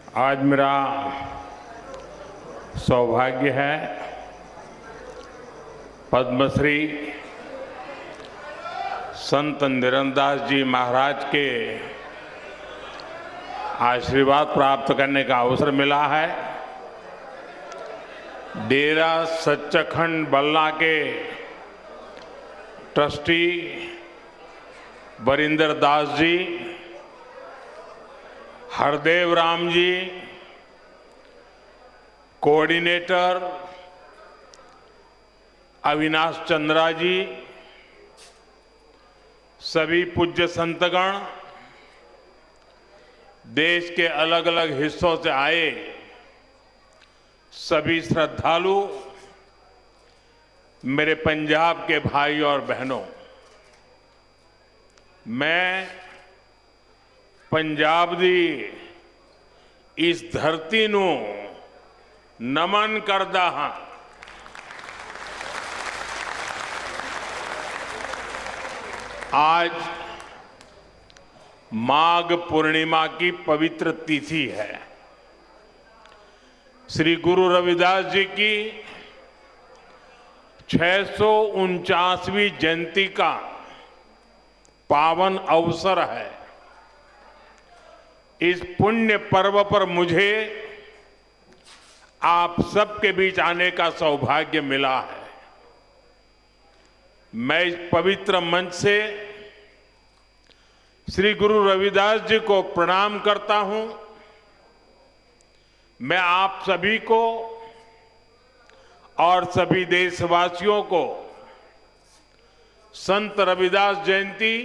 आज मेरा सौभाग्य है पद्मश्री संत निरंदास जी महाराज के आशीर्वाद प्राप्त करने का अवसर मिला है। डेरा सच्चखंड बल्ला के ट्रस्टी वरिंदर दास जी, हरदेव राम जी, कोऑर्डिनेटर अविनाश चंद्रा जी, सभी पूज्य संतगण, देश के अलग अलग हिस्सों से आए सभी श्रद्धालु, मेरे पंजाब के भाई और बहनों, मैं पंजाब दी इस धरती नू नमन करदा हां। आज माघ पूर्णिमा की पवित्र तिथि है। श्री गुरु रविदास जी की 649वीं जयंती का पावन अवसर है। इस पुण्य पर्व पर मुझे आप सबके बीच आने का सौभाग्य मिला है। मैं इस पवित्र मंच से श्री गुरु रविदास जी को प्रणाम करता हूं। मैं आप सभी को और सभी देशवासियों को संत रविदास जयंती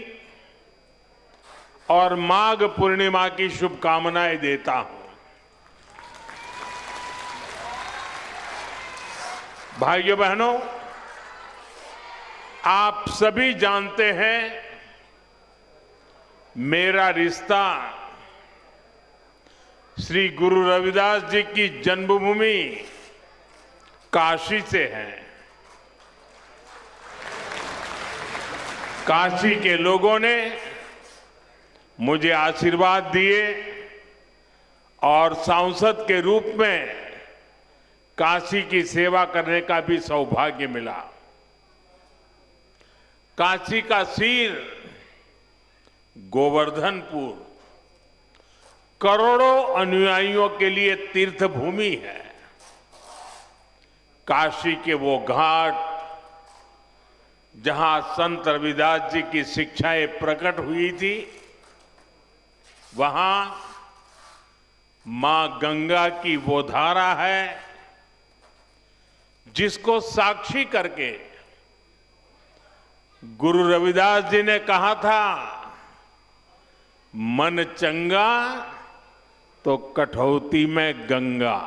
और माघ पूर्णिमा की शुभकामनाएं देता हूं। भाइयों बहनों, आप सभी जानते हैं मेरा रिश्ता श्री गुरु रविदास जी की जन्मभूमि काशी से है। काशी के लोगों ने मुझे आशीर्वाद दिए और सांसद के रूप में काशी की सेवा करने का भी सौभाग्य मिला। काशी का सिर गोवर्धनपुर करोड़ों अनुयायियों के लिए तीर्थ भूमि है। काशी के वो घाट जहां संत रविदास जी की शिक्षाएं प्रकट हुई थी, वहां मां गंगा की वो धारा है जिसको साक्षी करके गुरु रविदास जी ने कहा था, मन चंगा तो कठौती में गंगा।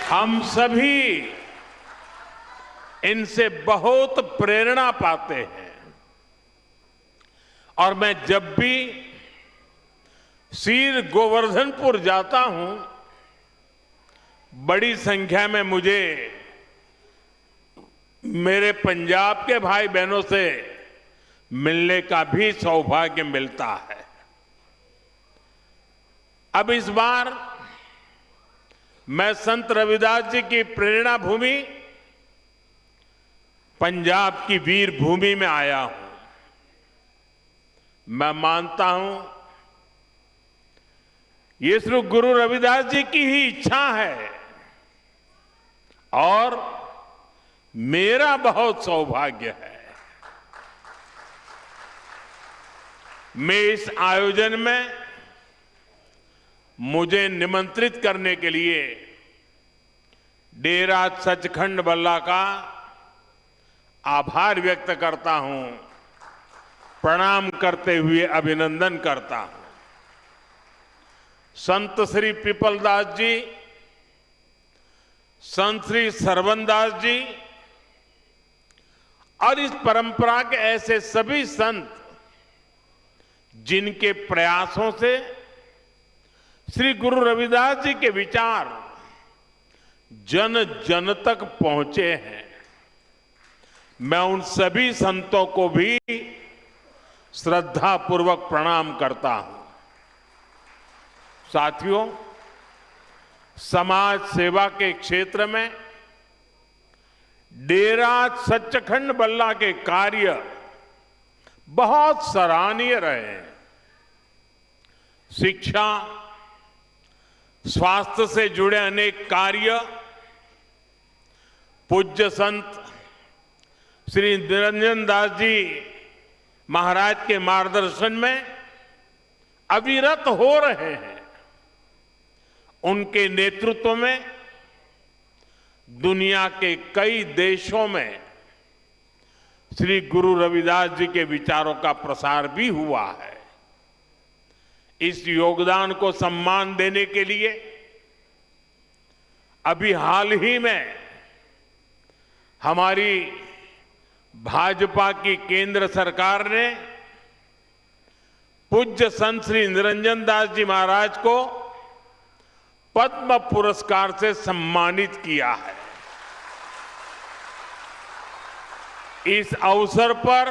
हम सभी इनसे बहुत प्रेरणा पाते हैं और मैं जब भी सिर गोवर्धनपुर जाता हूं, बड़ी संख्या में मुझे मेरे पंजाब के भाई बहनों से मिलने का भी सौभाग्य मिलता है। अब इस बार मैं संत रविदास जी की प्रेरणा भूमि पंजाब की वीर भूमि में आया हूं। मैं मानता हूं ये सिर्फ गुरु रविदास जी की ही इच्छा है और मेरा बहुत सौभाग्य है। मैं इस आयोजन में मुझे निमंत्रित करने के लिए डेरा सचखंड बल्ला का आभार व्यक्त करता हूं, प्रणाम करते हुए अभिनंदन करता हूं। संत श्री पिपलदास जी, संत श्री सरवनदास जी और इस परंपरा के ऐसे सभी संत जिनके प्रयासों से श्री गुरु रविदास जी के विचार जन जन तक पहुंचे हैं, मैं उन सभी संतों को भी श्रद्धापूर्वक प्रणाम करता हूं। साथियों, समाज सेवा के क्षेत्र में डेरा सचखंड बल्ला के कार्य बहुत सराहनीय रहे हैं। शिक्षा, स्वास्थ्य से जुड़े अनेक कार्य पूज्य संत श्री निरंजन दास जी महाराज के मार्गदर्शन में अविरत हो रहे हैं। उनके नेतृत्व में दुनिया के कई देशों में श्री गुरु रविदास जी के विचारों का प्रसार भी हुआ है। इस योगदान को सम्मान देने के लिए अभी हाल ही में हमारी भाजपा की केंद्र सरकार ने पूज्य संत श्री निरंजन दास जी महाराज को पद्म पुरस्कार से सम्मानित किया है। इस अवसर पर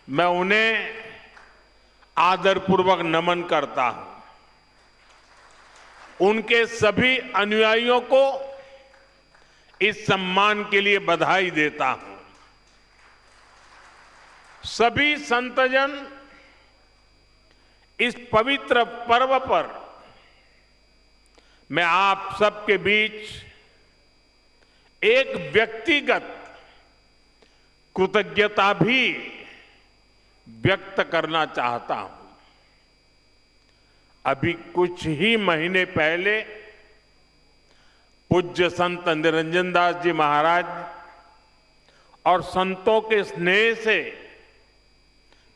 मैं उन्हें आदरपूर्वक नमन करता हूं। उनके सभी अनुयायियों को इस सम्मान के लिए बधाई देता हूं। सभी संतजन इस पवित्र पर्व पर मैं आप सबके बीच एक व्यक्तिगत कृतज्ञता भी व्यक्त करना चाहता हूं। अभी कुछ ही महीने पहले पूज्य संत निरंजन दास जी महाराज और संतों के स्नेह से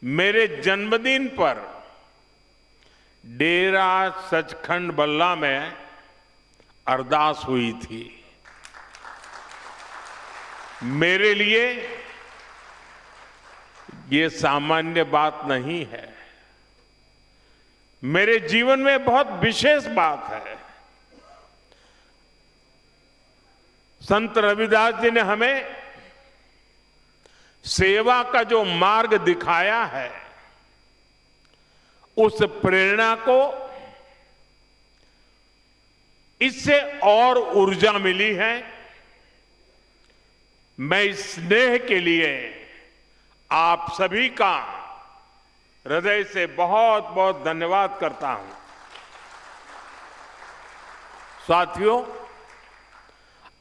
मेरे जन्मदिन पर डेरा सचखंड बल्ला में अरदास हुई थी। मेरे लिए ये सामान्य बात नहीं है, मेरे जीवन में बहुत विशेष बात है। संत रविदास जी ने हमें सेवा का जो मार्ग दिखाया है, उस प्रेरणा को इससे और ऊर्जा मिली है। मैं इस स्नेह के लिए आप सभी का हृदय से बहुत बहुत धन्यवाद करता हूं। साथियों,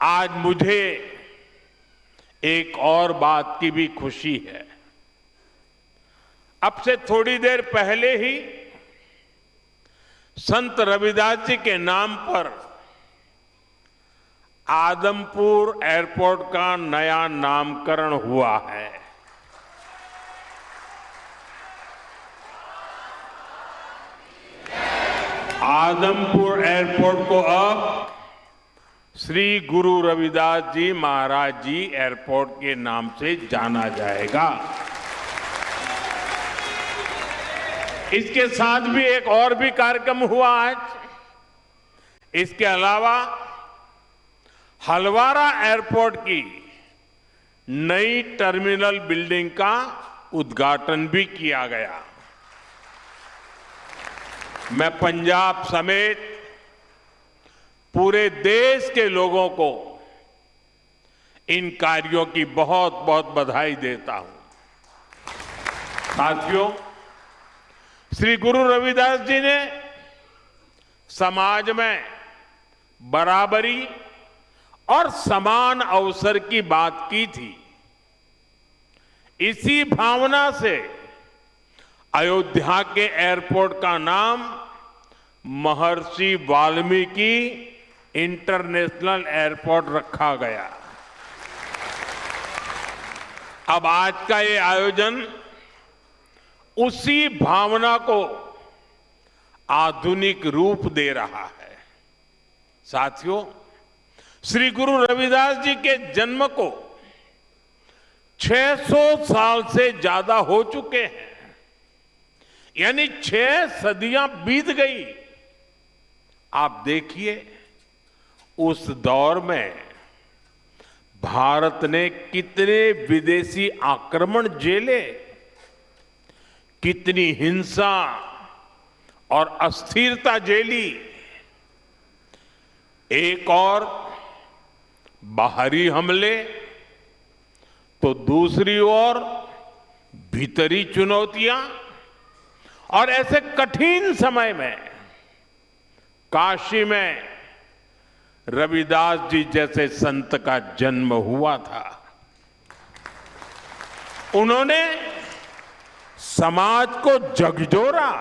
आज मुझे एक और बात की भी खुशी है। अब से थोड़ी देर पहले ही संत रविदास जी के नाम पर आदमपुर एयरपोर्ट का नया नामकरण हुआ है। आदमपुर एयरपोर्ट को अब श्री गुरु रविदास जी महाराज जी एयरपोर्ट के नाम से जाना जाएगा। इसके साथ भी एक और भी कार्यक्रम हुआ आज। इसके अलावा हलवारा एयरपोर्ट की नई टर्मिनल बिल्डिंग का उद्घाटन भी किया गया। मैं पंजाब समेत पूरे देश के लोगों को इन कार्यों की बहुत बहुत बधाई देता हूं। साथियों, श्री गुरु रविदास जी ने समाज में बराबरी और समान अवसर की बात की थी। इसी भावना से अयोध्या के एयरपोर्ट का नाम महर्षि वाल्मीकि इंटरनेशनल एयरपोर्ट रखा गया। अब आज का ये आयोजन उसी भावना को आधुनिक रूप दे रहा है। साथियों, श्री गुरु रविदास जी के जन्म को 600 साल से ज्यादा हो चुके हैं, यानी 6 सदियां बीत गई। आप देखिए, उस दौर में भारत ने कितने विदेशी आक्रमण झेले, कितनी हिंसा और अस्थिरता झेली, एक और बाहरी हमले, तो दूसरी ओर भीतरी चुनौतियां। और ऐसे कठिन समय में काशी में रविदास जी जैसे संत का जन्म हुआ था। उन्होंने समाज को झकझोरा।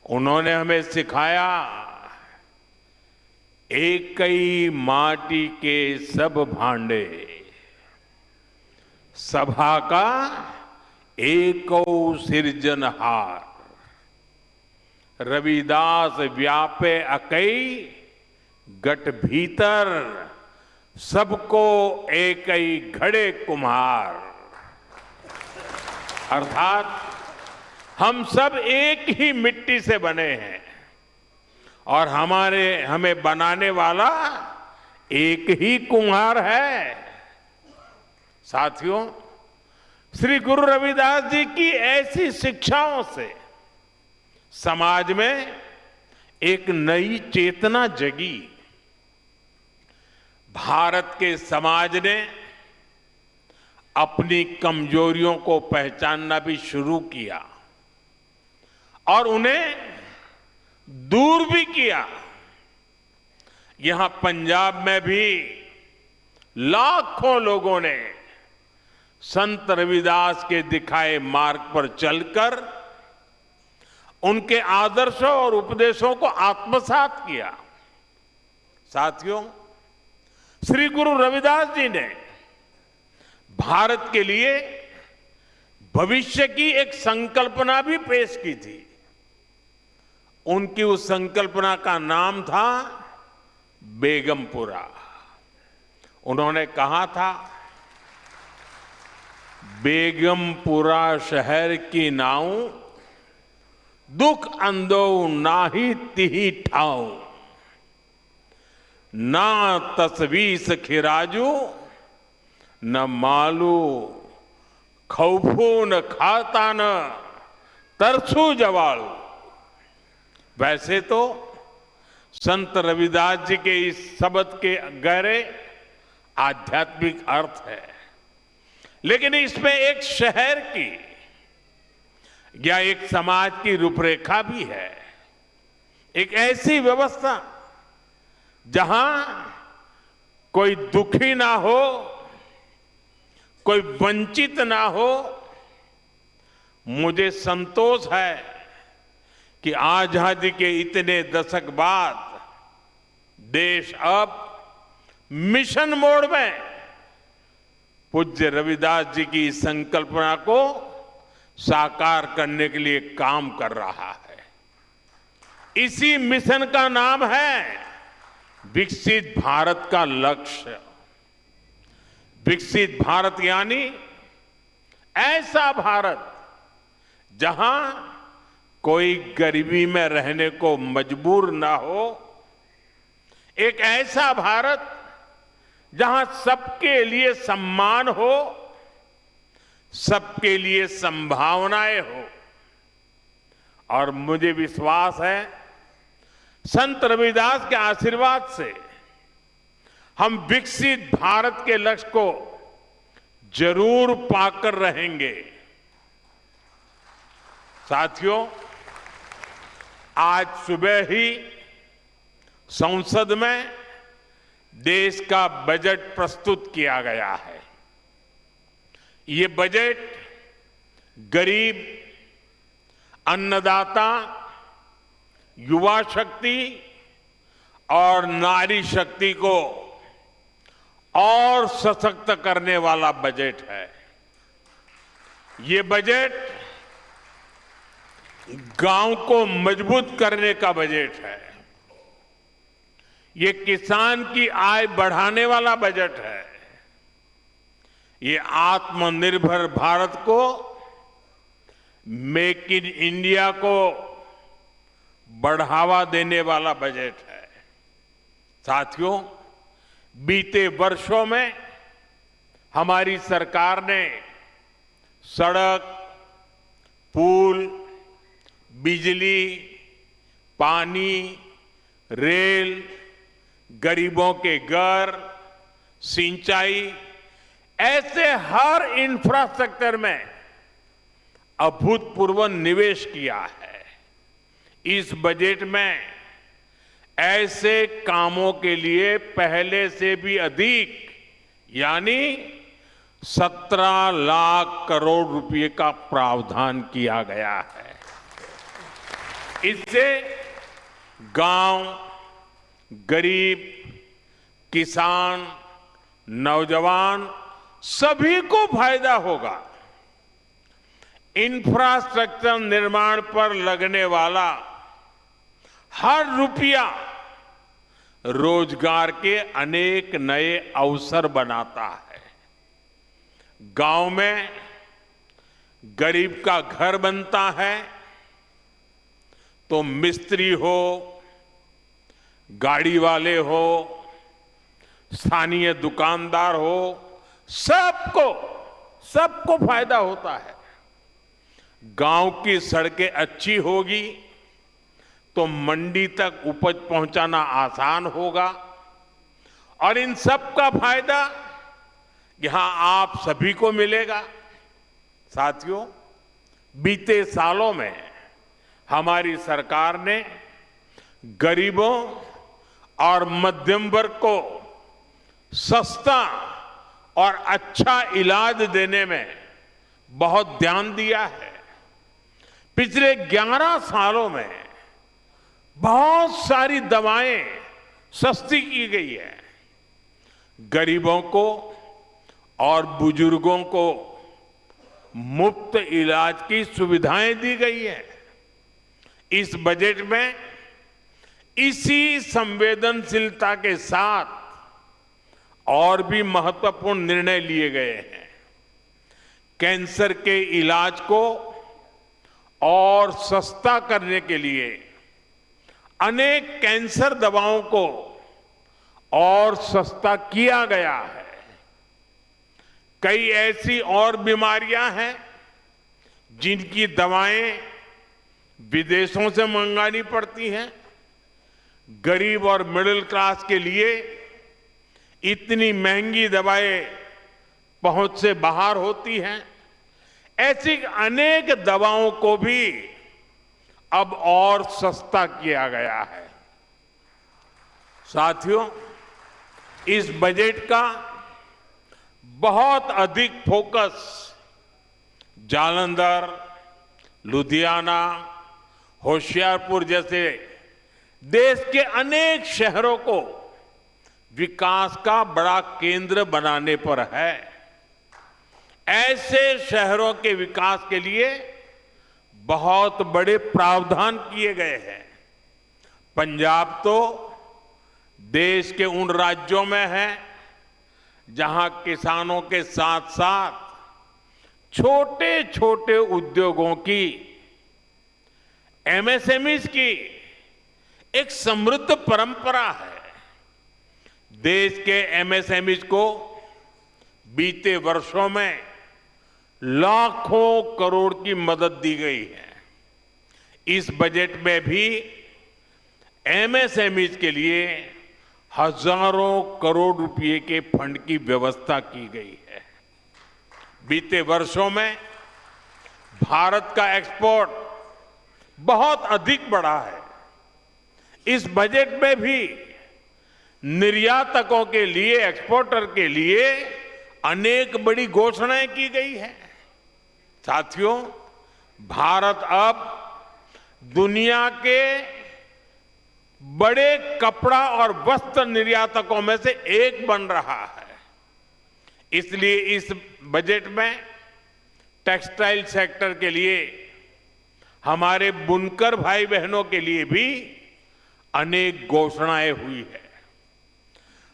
उन्होंने हमें सिखाया, एकई माटी के सब भांडे, सभा का एको सिरजनहार। रविदास व्यापे अकई गट भीतर, सबको एकई घड़े कुम्हार। अर्थात हम सब एक ही मिट्टी से बने हैं और हमें बनाने वाला एक ही कुम्हार है। साथियों, श्री गुरु रविदास जी की ऐसी शिक्षाओं से समाज में एक नई चेतना जगी। भारत के समाज ने अपनी कमजोरियों को पहचानना भी शुरू किया और उन्हें दूर भी किया। यहां पंजाब में भी लाखों लोगों ने संत रविदास के दिखाए मार्ग पर चलकर उनके आदर्शों और उपदेशों को आत्मसात किया। साथियों, श्री गुरु रविदास जी ने भारत के लिए भविष्य की एक संकल्पना भी पेश की थी। उनकी उस संकल्पना का नाम था बेगमपुरा। उन्होंने कहा था, बेगमपुरा शहर की नाऊ, दुख अंदो नाही तिही ठाऊ, ना तस्वीस खिराजू, न मालू खौफू न खाता न तरसू जवाड़ू। वैसे तो संत रविदास जी के इस शब्द के गहरे आध्यात्मिक अर्थ है, लेकिन इसमें एक शहर की या एक समाज की रूपरेखा भी है। एक ऐसी व्यवस्था जहां कोई दुखी ना हो, कोई वंचित ना हो। मुझे संतोष है कि आजादी के इतने दशक बाद देश अब मिशन मोड में पूज्य रविदास जी की संकल्पना को साकार करने के लिए काम कर रहा है। इसी मिशन का नाम है विकसित भारत का लक्ष्य। विकसित भारत यानी ऐसा भारत जहां कोई गरीबी में रहने को मजबूर ना हो। एक ऐसा भारत जहां सबके लिए सम्मान हो, सबके लिए संभावनाएं हो। और मुझे विश्वास है, संत रविदास के आशीर्वाद से हम विकसित भारत के लक्ष्य को जरूर पाकर रहेंगे। साथियों, आज सुबह ही संसद में देश का बजट प्रस्तुत किया गया है। ये बजट गरीब, अन्नदाता, युवा शक्ति और नारी शक्ति को और सशक्त करने वाला बजट है। ये बजट गांव को मजबूत करने का बजट है। ये किसान की आय बढ़ाने वाला बजट है। ये आत्मनिर्भर भारत को, मेक इन इंडिया को बढ़ावा देने वाला बजट है। साथियों, बीते वर्षों में हमारी सरकार ने सड़क, पुल, बिजली, पानी, रेल, गरीबों के घर, सिंचाई, ऐसे हर इंफ्रास्ट्रक्चर में अभूतपूर्व निवेश किया है। इस बजट में ऐसे कामों के लिए पहले से भी अधिक यानी 17 लाख करोड़ रुपए का प्रावधान किया गया है। इससे गांव, गरीब, किसान, नौजवान सभी को फायदा होगा। इंफ्रास्ट्रक्चर निर्माण पर लगने वाला हर रुपया रोजगार के अनेक नए अवसर बनाता है। गांव में गरीब का घर बनता है तो मिस्त्री हो, गाड़ी वाले हो, स्थानीय दुकानदार हो, सबको फायदा होता है। गांव की सड़कें अच्छी होगी तो मंडी तक उपज पहुंचाना आसान होगा और इन सब का फायदा यहां आप सभी को मिलेगा। साथियों, बीते सालों में हमारी सरकार ने गरीबों और मध्यम वर्ग को सस्ता और अच्छा इलाज देने में बहुत ध्यान दिया है। पिछले 11 सालों में बहुत सारी दवाएं सस्ती की गई है। गरीबों को और बुजुर्गों को मुफ्त इलाज की सुविधाएं दी गई है। इस बजट में इसी संवेदनशीलता के साथ और भी महत्वपूर्ण निर्णय लिए गए हैं। कैंसर के इलाज को और सस्ता करने के लिए अनेक कैंसर दवाओं को और सस्ता किया गया है। कई ऐसी और बीमारियां हैं जिनकी दवाएं विदेशों से मंगानी पड़ती हैं। गरीब और मिडिल क्लास के लिए इतनी महंगी दवाएं पहुंच से बाहर होती हैं। ऐसी अनेक दवाओं को भी अब और सस्ता किया गया है। साथियों, इस बजट का बहुत अधिक फोकस जालंधर, लुधियाना, होशियारपुर जैसे देश के अनेक शहरों को विकास का बड़ा केंद्र बनाने पर है। ऐसे शहरों के विकास के लिए बहुत बड़े प्रावधान किए गए हैं। पंजाब तो देश के उन राज्यों में है जहां किसानों के साथ साथ छोटे छोटे उद्योगों की, एमएसएमईज की एक समृद्ध परंपरा है। देश के एमएसएमईज को बीते वर्षों में लाखों करोड़ की मदद दी गई है। इस बजट में भी एमएसएमईज के लिए हजारों करोड़ रुपए के फंड की व्यवस्था की गई है। बीते वर्षों में भारत का एक्सपोर्ट बहुत अधिक बढ़ा है। इस बजट में भी निर्यातकों के लिए, एक्सपोर्टर के लिए अनेक बड़ी घोषणाएं की गई है। साथियों, भारत अब दुनिया के बड़े कपड़ा और वस्त्र निर्यातकों में से एक बन रहा है। इसलिए इस बजट में टेक्सटाइल सेक्टर के लिए, हमारे बुनकर भाई बहनों के लिए भी अनेक घोषणाएं हुई है।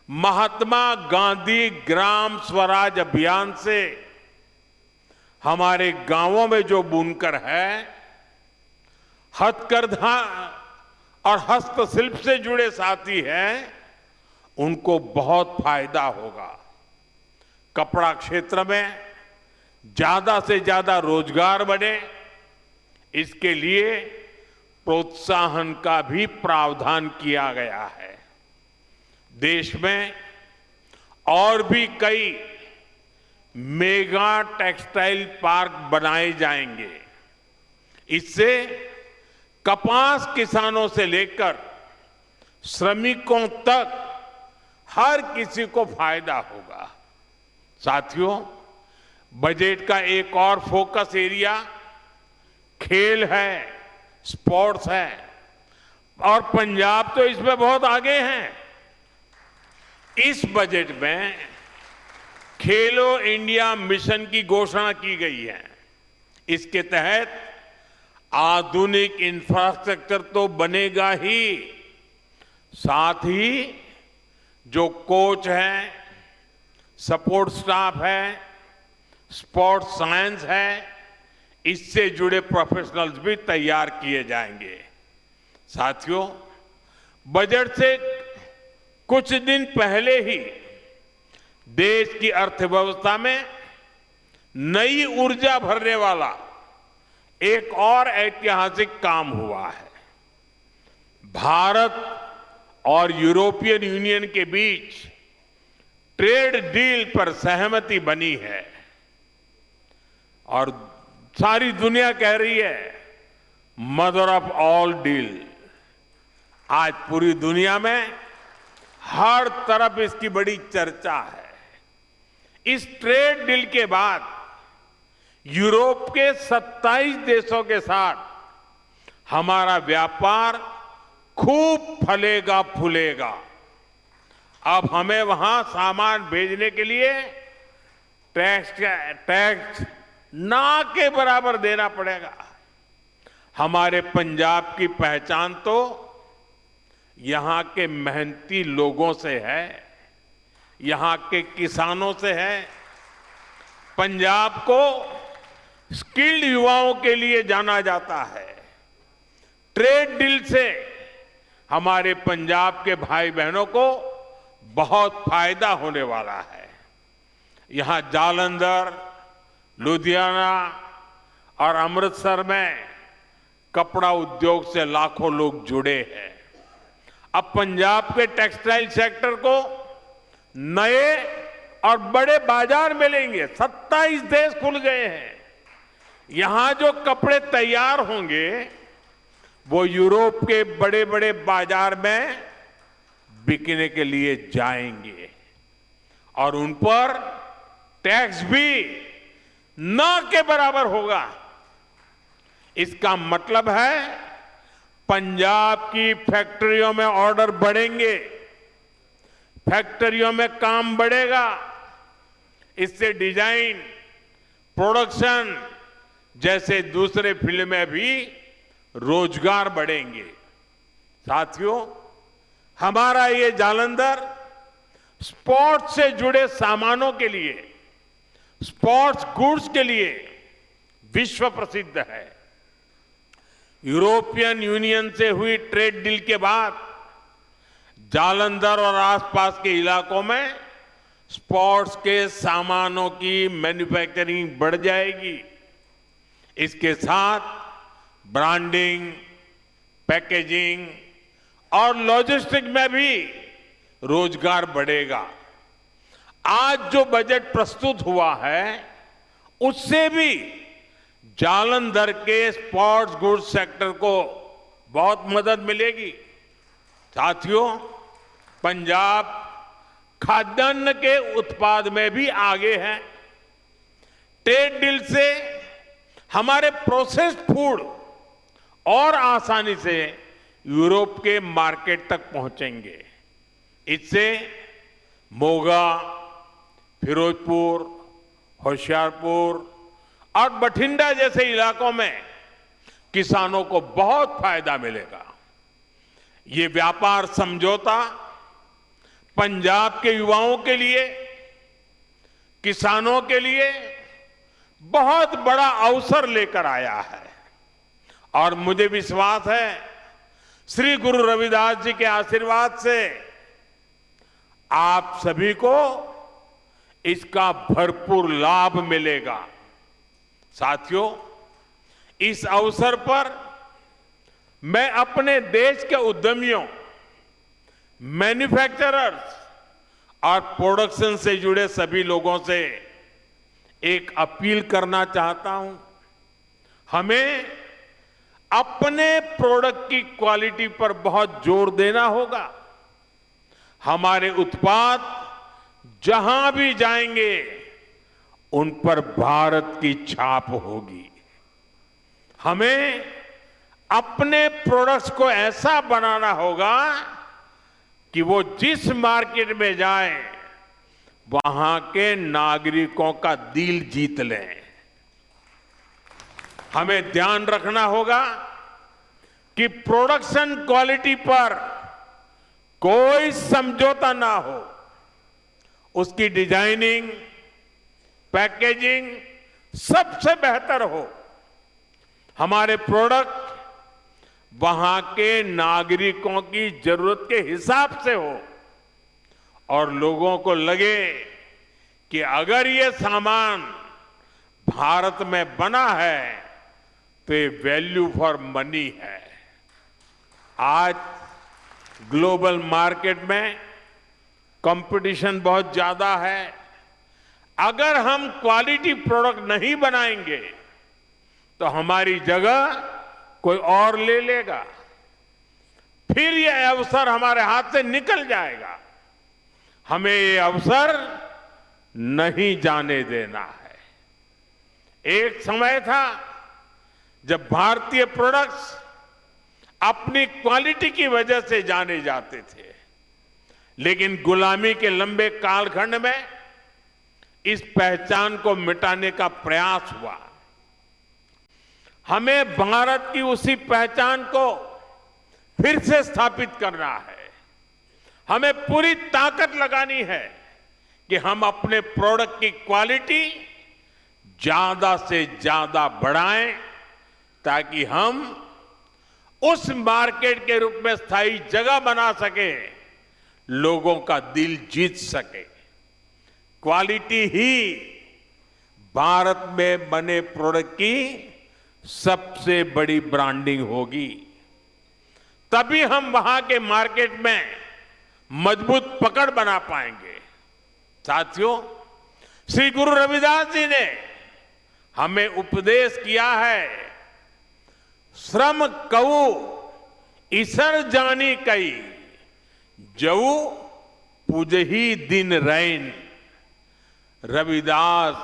महात्मा गांधी ग्राम स्वराज अभियान से हमारे गांवों में जो बुनकर है, हथकरघा और हस्तशिल्प से जुड़े साथी हैं, उनको बहुत फायदा होगा। कपड़ा क्षेत्र में ज्यादा से ज्यादा रोजगार बने, इसके लिए प्रोत्साहन का भी प्रावधान किया गया है। देश में और भी कई मेगा टेक्सटाइल पार्क बनाए जाएंगे। इससे कपास किसानों से लेकर श्रमिकों तक हर किसी को फायदा होगा। साथियों, बजट का एक और फोकस एरिया खेल है, स्पोर्ट्स है, और पंजाब तो इसमें बहुत आगे है। इस बजट में खेलो इंडिया मिशन की घोषणा की गई है। इसके तहत आधुनिक इंफ्रास्ट्रक्चर तो बनेगा ही, साथ ही जो कोच है, सपोर्ट स्टाफ है, स्पोर्ट्स साइंस है, इससे जुड़े प्रोफेशनल्स भी तैयार किए जाएंगे। साथियों, बजट से कुछ दिन पहले ही देश की अर्थव्यवस्था में नई ऊर्जा भरने वाला एक और ऐतिहासिक काम हुआ है। भारत और यूरोपियन यूनियन के बीच ट्रेड डील पर सहमति बनी है और सारी दुनिया कह रही है मदर ऑफ ऑल डील। आज पूरी दुनिया में हर तरफ इसकी बड़ी चर्चा है। इस ट्रेड डील के बाद यूरोप के 27 देशों के साथ हमारा व्यापार खूब फलेगा फूलेगा। अब हमें वहां सामान भेजने के लिए टैक्स ना के बराबर देना पड़ेगा। हमारे पंजाब की पहचान तो यहां के मेहनती लोगों से है, यहां के किसानों से है। पंजाब को स्किल्ड युवाओं के लिए जाना जाता है। ट्रेड डील से हमारे पंजाब के भाई बहनों को बहुत फायदा होने वाला है। यहां जालंधर, लुधियाना और अमृतसर में कपड़ा उद्योग से लाखों लोग जुड़े हैं। अब पंजाब के टेक्सटाइल सेक्टर को नए और बड़े बाजार मिलेंगे। 27 देश खुल गए हैं। यहां जो कपड़े तैयार होंगे वो यूरोप के बड़े बड़े बाजार में बिकने के लिए जाएंगे और उन पर टैक्स भी न के बराबर होगा। इसका मतलब है पंजाब की फैक्ट्रियों में ऑर्डर बढ़ेंगे, फैक्ट्रियों में काम बढ़ेगा। इससे डिजाइन, प्रोडक्शन जैसे दूसरे फील्ड में भी रोजगार बढ़ेंगे। साथियों, हमारा ये जालंधर स्पोर्ट्स से जुड़े सामानों के लिए, स्पोर्ट्स गुड्स के लिए विश्व प्रसिद्ध है। यूरोपियन यूनियन से हुई ट्रेड डील के बाद जालंधर और आसपास के इलाकों में स्पोर्ट्स के सामानों की मैन्युफैक्चरिंग बढ़ जाएगी। इसके साथ ब्रांडिंग, पैकेजिंग और लॉजिस्टिक में भी रोजगार बढ़ेगा। आज जो बजट प्रस्तुत हुआ है उससे भी जालंधर के स्पोर्ट्स गुड्स सेक्टर को बहुत मदद मिलेगी। साथियों, पंजाब खाद्यान्न के उत्पाद में भी आगे है। ट्रेड डील से हमारे प्रोसेस्ड फूड और आसानी से यूरोप के मार्केट तक पहुंचेंगे। इससे मोगा, फिरोजपुर, होशियारपुर और बठिंडा जैसे इलाकों में किसानों को बहुत फायदा मिलेगा। ये व्यापार समझौता पंजाब के युवाओं के लिए, किसानों के लिए बहुत बड़ा अवसर लेकर आया है और मुझे विश्वास है श्री गुरु रविदास जी के आशीर्वाद से आप सभी को इसका भरपूर लाभ मिलेगा। साथियों, इस अवसर पर मैं अपने देश के उद्यमियों, मैन्युफैक्चरर्स और प्रोडक्शन से जुड़े सभी लोगों से एक अपील करना चाहता हूं। हमें अपने प्रोडक्ट की क्वालिटी पर बहुत जोर देना होगा। हमारे उत्पाद जहां भी जाएंगे उन पर भारत की छाप होगी। हमें अपने प्रोडक्ट्स को ऐसा बनाना होगा कि वो जिस मार्केट में जाए वहां के नागरिकों का दिल जीत लें। हमें ध्यान रखना होगा कि प्रोडक्शन क्वालिटी पर कोई समझौता ना हो। उसकी डिजाइनिंग, पैकेजिंग सबसे बेहतर हो। हमारे प्रोडक्ट वहां के नागरिकों की जरूरत के हिसाब से हो और लोगों को लगे कि अगर ये सामान भारत में बना है तो ये वैल्यू फॉर मनी है। आज ग्लोबल मार्केट में कंपटीशन बहुत ज्यादा है। अगर हम क्वालिटी प्रोडक्ट नहीं बनाएंगे तो हमारी जगह कोई और ले लेगा, फिर यह अवसर हमारे हाथ से निकल जाएगा। हमें ये अवसर नहीं जाने देना है। एक समय था जब भारतीय प्रोडक्ट्स अपनी क्वालिटी की वजह से जाने जाते थे, लेकिन गुलामी के लंबे कालखंड में इस पहचान को मिटाने का प्रयास हुआ। हमें भारत की उसी पहचान को फिर से स्थापित करना है। हमें पूरी ताकत लगानी है कि हम अपने प्रोडक्ट की क्वालिटी ज्यादा से ज्यादा बढ़ाएं ताकि हम उस मार्केट के रूप में स्थायी जगह बना सके, लोगों का दिल जीत सके। क्वालिटी ही भारत में बने प्रोडक्ट की सबसे बड़ी ब्रांडिंग होगी। तभी हम वहां के मार्केट में मजबूत पकड़ बना पाएंगे। साथियों, श्री गुरु रविदास जी ने हमें उपदेश किया है, श्रम कऊ ईसर जानी कई, जऊ पूजही दिन रैन। रविदास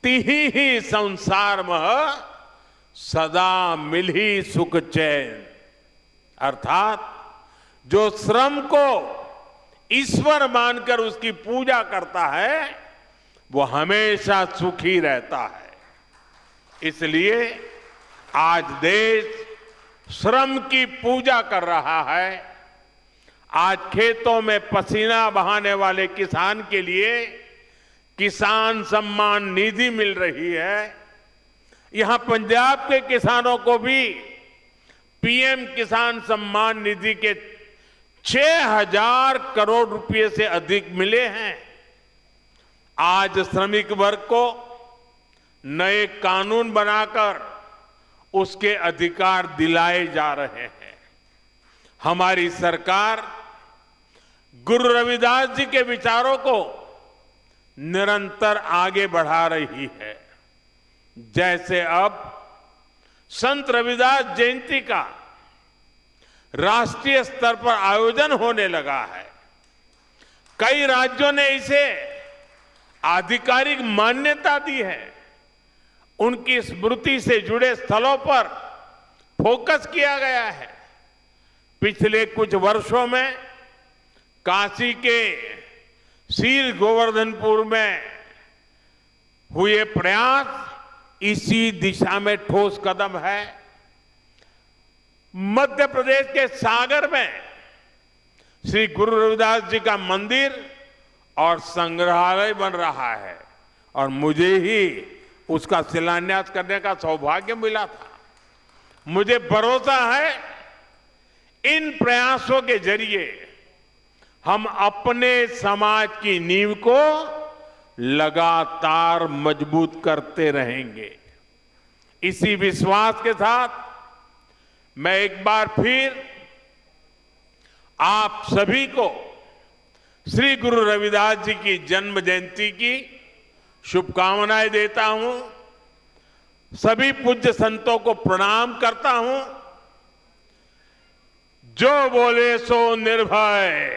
तिही ही संसार मह सदा मिलही सुख चैन। अर्थात जो श्रम को ईश्वर मानकर उसकी पूजा करता है वो हमेशा सुखी रहता है। इसलिए आज देश श्रम की पूजा कर रहा है। आज खेतों में पसीना बहाने वाले किसान के लिए किसान सम्मान निधि मिल रही है। यहां पंजाब के किसानों को भी पीएम किसान सम्मान निधि के 6,000 करोड़ रुपए से अधिक मिले हैं। आज श्रमिक वर्ग को नए कानून बनाकर उसके अधिकार दिलाए जा रहे हैं। हमारी सरकार गुरु रविदास जी के विचारों को निरंतर आगे बढ़ा रही है। जैसे अब संत रविदास जयंती का राष्ट्रीय स्तर पर आयोजन होने लगा है। कई राज्यों ने इसे आधिकारिक मान्यता दी है। उनकी स्मृति से जुड़े स्थलों पर फोकस किया गया है। पिछले कुछ वर्षों में काशी के शील गोवर्धनपुर में हुए प्रयास इसी दिशा में ठोस कदम है। मध्य प्रदेश के सागर में श्री गुरु रविदास जी का मंदिर और संग्रहालय बन रहा है और मुझे ही उसका शिलान्यास करने का सौभाग्य मिला था। मुझे भरोसा है इन प्रयासों के जरिए हम अपने समाज की नींव को लगातार मजबूत करते रहेंगे। इसी विश्वास के साथ मैं एक बार फिर आप सभी को श्री गुरु रविदास जी की जन्म जयंती की शुभकामनाएं देता हूं। सभी पूज्य संतों को प्रणाम करता हूं। जो बोले सो निर्भय,